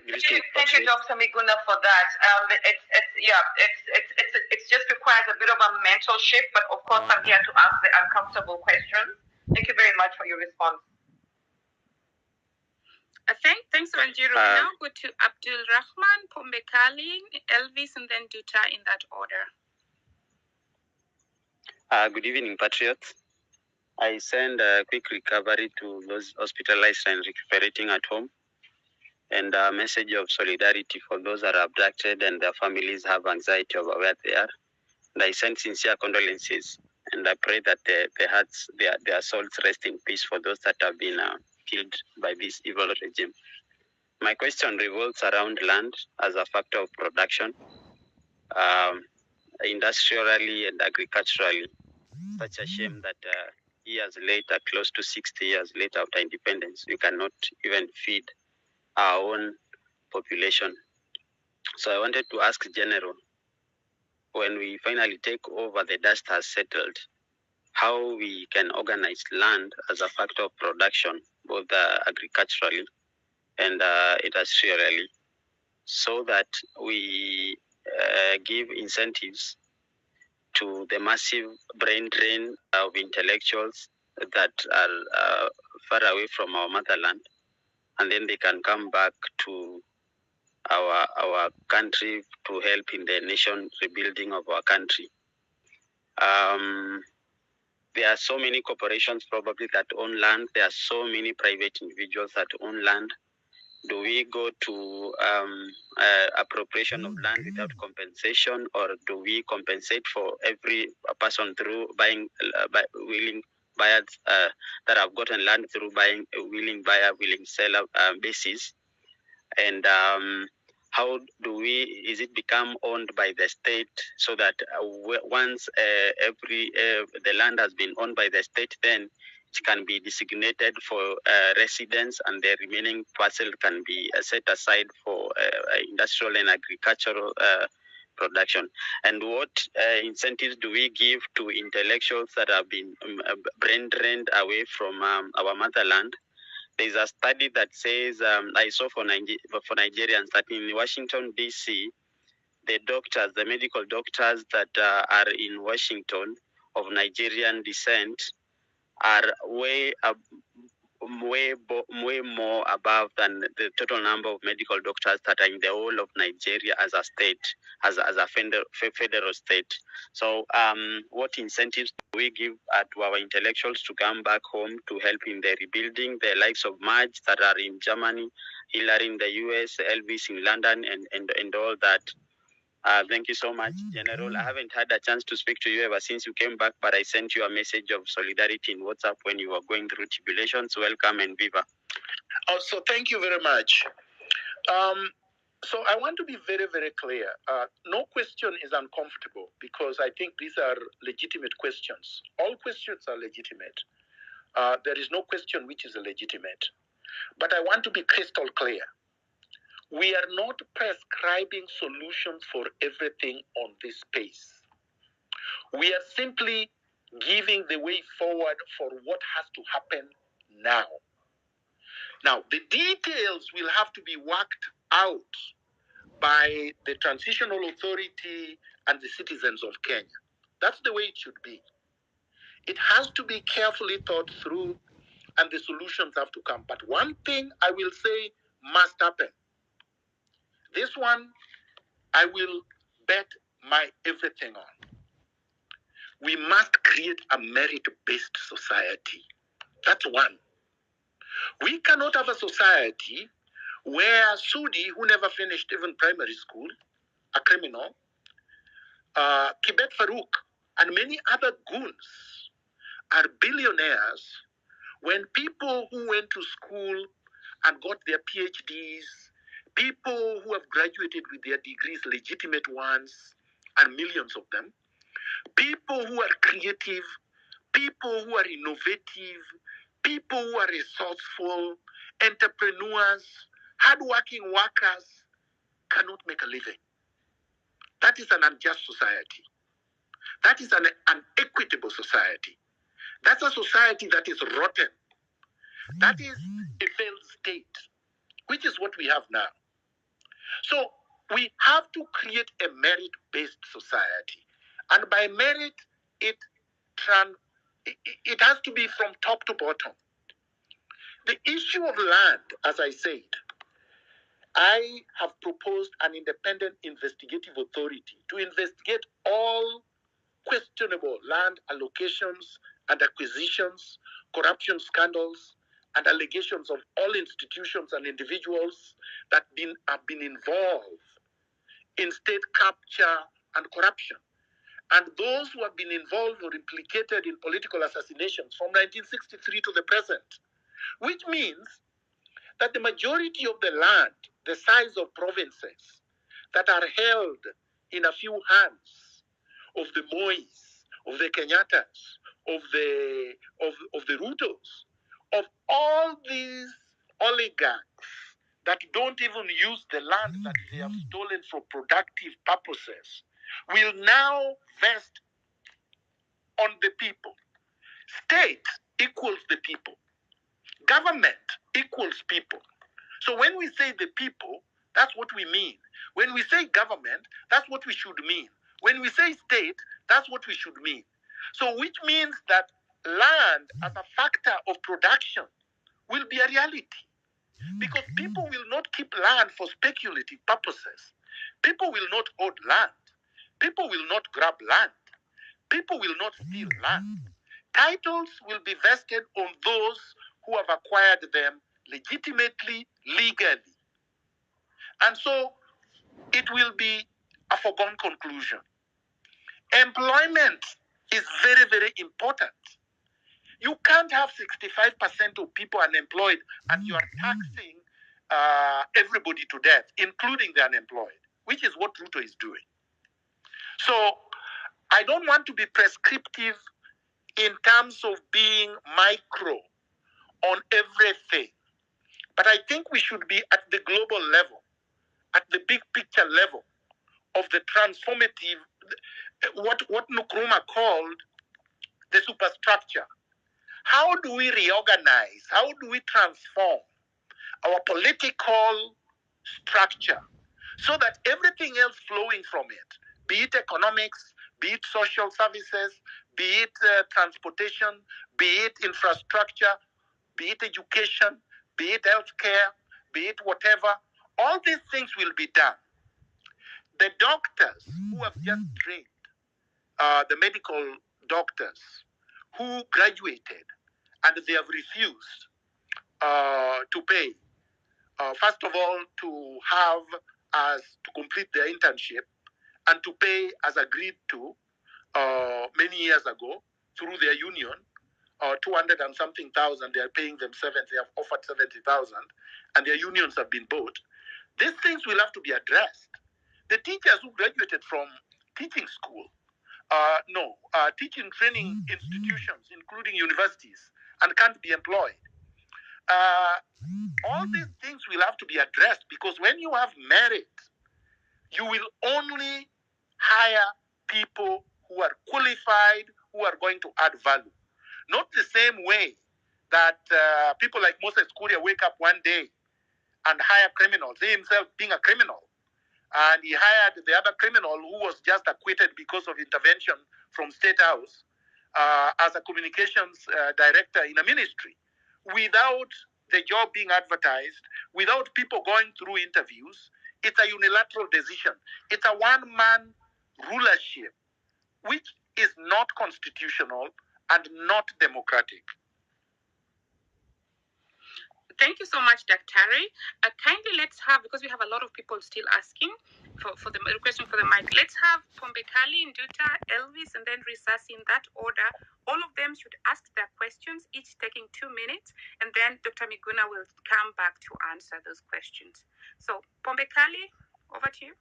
Thank you, Dr. Miguna, for that. It's just requires a bit of a mental shift, but of course I'm here to ask the uncomfortable questions. Thank you very much for your response. Thanks, Wanjiru. We now go to Abdul Rahman, Pombe Kali, Elvis, and then Duta in that order. Good evening, Patriots. I send a quick recovery to those hospitalized and recuperating at home, and a message of solidarity for those that are abducted and their families have anxiety over where they are. And I send sincere condolences, and I pray that their souls rest in peace for those that have been killed by this evil regime. My question revolves around land as a factor of production, industrially and agriculturally. Such a shame that years later, close to 60 years later after independence, we cannot even feed our own population. So I wanted to ask General, when we finally take over, the dust has settled, how we can organize land as a factor of production, both agriculturally and industrially, so that we give incentives to the massive brain drain of intellectuals that are far away from our motherland, and then they can come back to our country to help in the nation rebuilding of our country. There are so many corporations probably that own land. There are so many private individuals that own land. Do we go to appropriation of land without compensation, or do we compensate for every person through buying willing buyers that have gotten land through buying a willing buyer, willing seller basis? And how is it become owned by the state, so that once the land has been owned by the state, then it can be designated for residents, and the remaining parcel can be set aside for industrial and agricultural production? And what incentives do we give to intellectuals that have been brain drained away from our motherland? There's a study that says, I saw for Nigerians, that in Washington, D.C., the medical doctors that are in Washington of Nigerian descent are way more above than the total number of medical doctors that are in the whole of Nigeria as a state, as a federal state. So what incentives do we give to our intellectuals to come back home to help in the rebuilding, the likes of Marge that are in Germany, Hillary in the US, Elvis in London, and all that? Thank you so much, General. I haven't had a chance to speak to you ever since you came back, but I sent you a message of solidarity in WhatsApp when you were going through tribulations. Welcome and viva. Also, thank you very much. So I want to be very, very clear. No question is uncomfortable, because I think these are legitimate questions. All questions are legitimate. There is no question which is illegitimate. But I want to be crystal clear. We are not prescribing solutions for everything on this space. We are simply giving the way forward for what has to happen now. Now, the details will have to be worked out by the Transitional Authority and the citizens of Kenya. That's the way it should be. It has to be carefully thought through, and the solutions have to come. But one thing I will say must happen. This one, I will bet my everything on. We must create a merit-based society. That's one. We cannot have a society where Sudi, who never finished even primary school, a criminal, Kibet Farouk, and many other goons are billionaires, when people who went to school and got their PhDs, people who have graduated with their degrees, legitimate ones, and millions of them, people who are creative, people who are innovative, people who are resourceful, entrepreneurs, hardworking workers cannot make a living. That is an unjust society. That is an unequitable society. That's a society that is rotten. That is a failed state, which is what we have now. So we have to create a merit-based society. And by merit, it has to be from top to bottom. The issue of land, as I said, I have proposed an independent investigative authority to investigate all questionable land allocations and acquisitions, corruption scandals, and allegations of all institutions and individuals that have been involved in state capture and corruption, and those who have been involved or implicated in political assassinations from 1963 to the present, which means that the majority of the land, the size of provinces that are held in a few hands of the Mois, of the Kenyattas, of the Rutos, of all these oligarchs that don't even use the land that they have stolen for productive purposes, will now vest on the people. State equals the people. Government equals people. So when we say the people, that's what we mean. When we say government, that's what we should mean. When we say state, that's what we should mean. So which means that land as a factor of production will be a reality. Because people will not keep land for speculative purposes. People will not hoard land. People will not grab land. People will not steal land. Titles will be vested on those who have acquired them legitimately, legally. And so it will be a foregone conclusion. Employment is very, very important. You can't have 65% of people unemployed and you are taxing everybody to death, including the unemployed, which is what Ruto is doing. So I don't want to be prescriptive in terms of being micro on everything. But I think we should be at the global level, at the big picture level of the transformative, what Nkrumah called the superstructure. How do we reorganize? How do we transform our political structure so that everything else flowing from it, be it economics, be it social services, be it transportation, be it infrastructure, be it education, be it healthcare, be it whatever, all these things will be done. The doctors who have just trained, the medical doctors who graduated and they have refused to pay, first of all, to complete their internship and to pay as agreed to many years ago through their union, 200 and something thousand, they are paying them 70, they have offered 70,000, and their unions have been bought. These things will have to be addressed. The teachers who graduated from teaching school, teaching training institutions, including universities, and can't be employed. All these things will have to be addressed, because when you have merit, you will only hire people who are qualified, who are going to add value. Not the same way that people like Moses Kuria wake up one day and hire criminals, he himself being a criminal. And he hired the other criminal who was just acquitted because of intervention from State House as a communications director in a ministry, without the job being advertised, without people going through interviews. It's a unilateral decision. It's a one-man rulership, which is not constitutional and not democratic. Thank you so much, Daktari. Kindly let's have, because we have a lot of people still asking for the requesting for the mic, let's have Pombekali, Nduta, Elvis, and then Risasi in that order. All of them should ask their questions, each taking 2 minutes, and then Dr. Miguna will come back to answer those questions. So, Pombekali, over to you.